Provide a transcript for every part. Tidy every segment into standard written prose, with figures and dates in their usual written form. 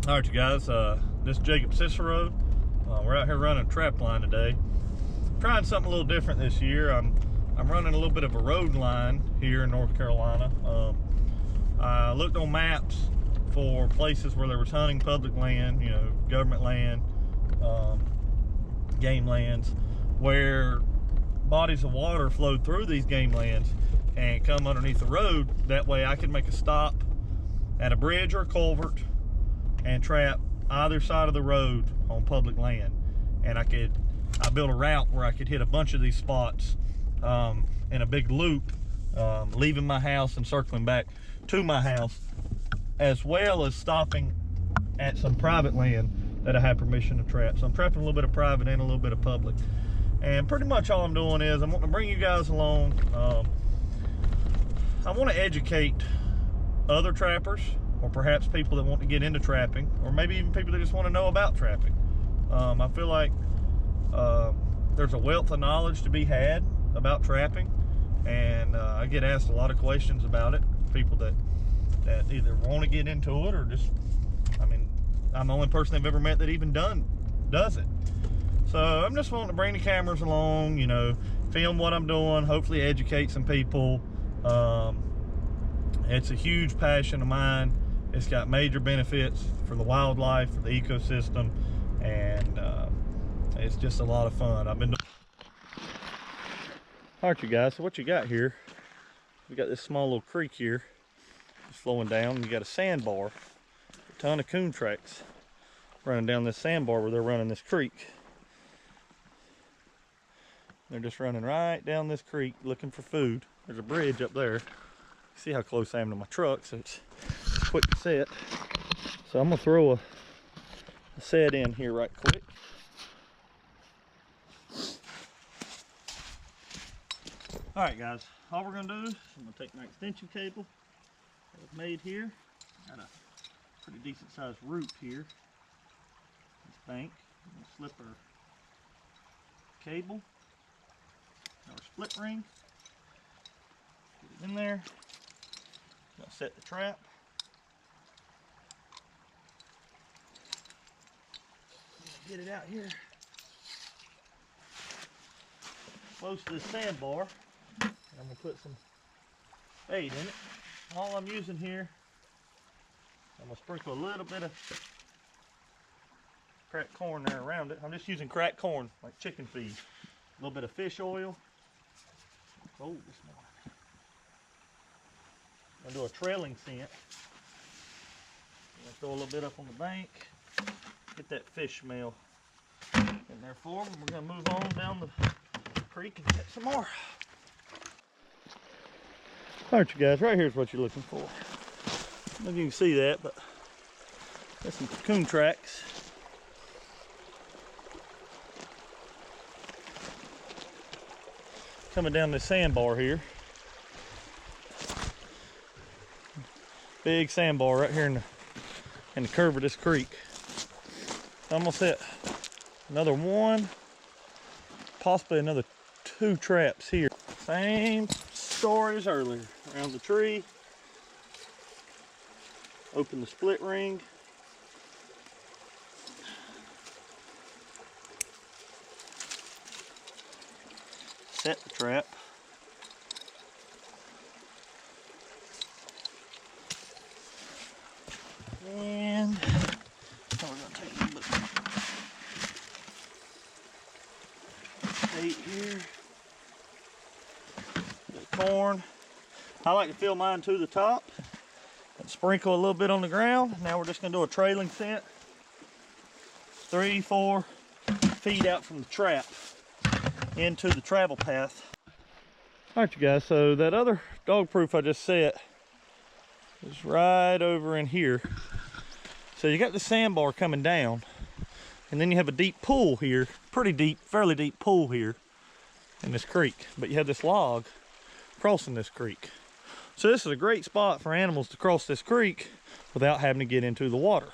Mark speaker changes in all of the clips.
Speaker 1: All right, you guys, this is Jacob Cicero. We're out here running a trap line today. Trying something a little different this year. I'm running a little bit of a road line here in North Carolina. I looked on maps for places where there was hunting public land, you know, government land, game lands, where bodies of water flowed through these game lands and come underneath the road. That way I could make a stop at a bridge or a culvert and trap either side of the road on public land. And I built a route where I could hit a bunch of these spots in a big loop, leaving my house and circling back to my house, as well as stopping at some private land that I have permission to trap. So I'm trapping a little bit of private and a little bit of public. And pretty much all I'm doing is I'm wanting to bring you guys along. I want to educate other trappers, or perhaps people that want to get into trapping, or maybe even people that just want to know about trapping. I feel like there's a wealth of knowledge to be had about trapping, and I get asked a lot of questions about it. People that either want to get into it, or just, I mean, I'm the only person they've ever met that even does it. So I'm just wanting to bring the cameras along, you know, film what I'm doing, hopefully educate some people. It's a huge passion of mine. It's got major benefits for the wildlife, for the ecosystem, and it's just a lot of fun. All right, you guys, so what you got here, we got this small little creek here, it's flowing down, and you got a sandbar, a ton of coon tracks running down this sandbar where they're running this creek. They're just running right down this creek looking for food. There's a bridge up there. See how close I am to my truck, so it's quick to set. So I'm gonna throw a set in here right quick. All right, guys, all we're gonna do is I'm gonna take my extension cable that was made here. Got a pretty decent sized root here. This bank. I'm gonna slip our cable, our split ring, get it in there. Gonna set the trap. Get it out here close to the sandbar. I'm gonna put some bait in it. All I'm using here, I'm gonna sprinkle a little bit of cracked corn there around it. I'm just using cracked corn like chicken feed. A little bit of fish oil. Cold this morning. I'm gonna do a trailing scent. I'm gonna throw a little bit up on the bank. Get that fish smell in there for them. We're gonna move on down the creek and get some more. All right, you guys, right here's what you're looking for. I don't know if you can see that, but there's some coon tracks. Coming down this sandbar here. Big sandbar right here in the curve of this creek. So I'm gonna set another one, possibly another 2 traps here. Same story as earlier. Around the tree, open the split ring. Set the trap. And we're going to take a little bit of bait here. Bit of corn. I like to fill mine to the top and sprinkle a little bit on the ground. Now we're just going to do a trailing scent. 3-4 feet out from the trap into the travel path. All right, you guys, so that other dog proof I just set is right over in here. So you got the sandbar coming down, and then you have a deep pool here, pretty deep, fairly deep pool here in this creek, but you have this log crossing this creek. So this is a great spot for animals to cross this creek without having to get into the water.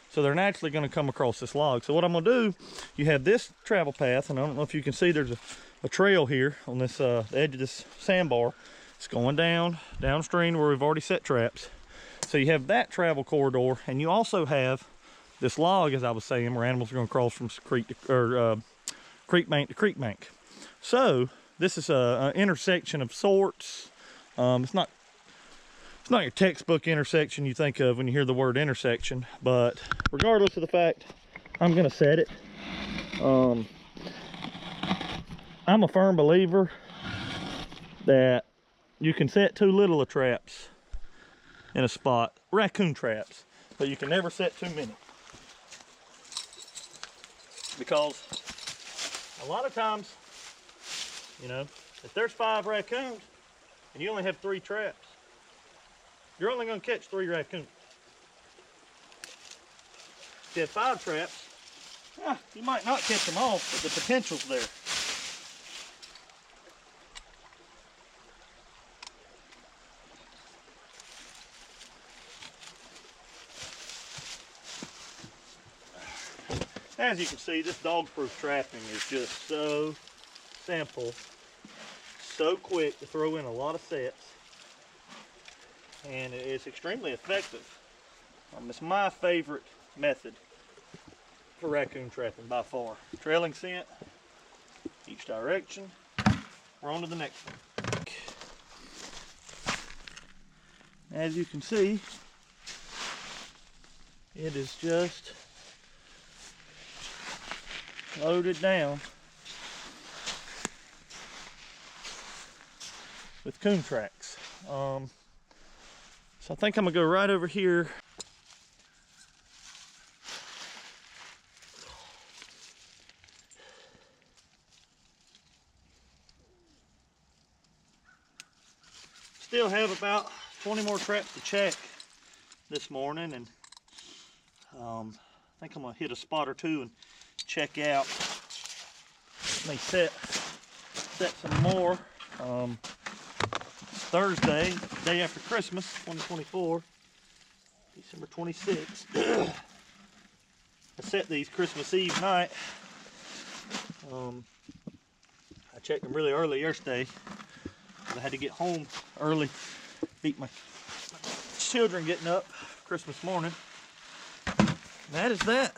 Speaker 1: So they're naturally going to come across this log. So what I'm going to do, you have this travel path, and I don't know if you can see, there's a trail here on this the edge of this sandbar. It's going downstream where we've already set traps. So you have that travel corridor, and you also have this log, as I was saying, where animals are going to cross from creek bank to creek bank. So this is an intersection of sorts. It's not your textbook intersection you think of when you hear the word intersection, but regardless of the fact, I'm going to set it. I'm a firm believer that you can set too little of traps in a spot, raccoon traps, but you can never set too many. Because a lot of times, you know, if there's 5 raccoons and you only have 3 traps, you're only going to catch 3 raccoons. If you have 5 traps, you might not catch them all, but the potential's there. As you can see, this dog-proof trapping is just so simple, so quick to throw in a lot of sets, and it's extremely effective. It's my favorite method for raccoon trapping by far. Trailing scent, each direction. We're on to the next one. As you can see, it is just loaded down with coon tracks. So I think I'm gonna go right over here. Still have about 20 more traps to check this morning, and I think I'm gonna hit a spot or two and check out. Let me set some more. It's Thursday, day after Christmas, 2024, December 26th. I set these Christmas Eve night. I checked them really early yesterday. I had to get home early, beat my children getting up Christmas morning. And that is that.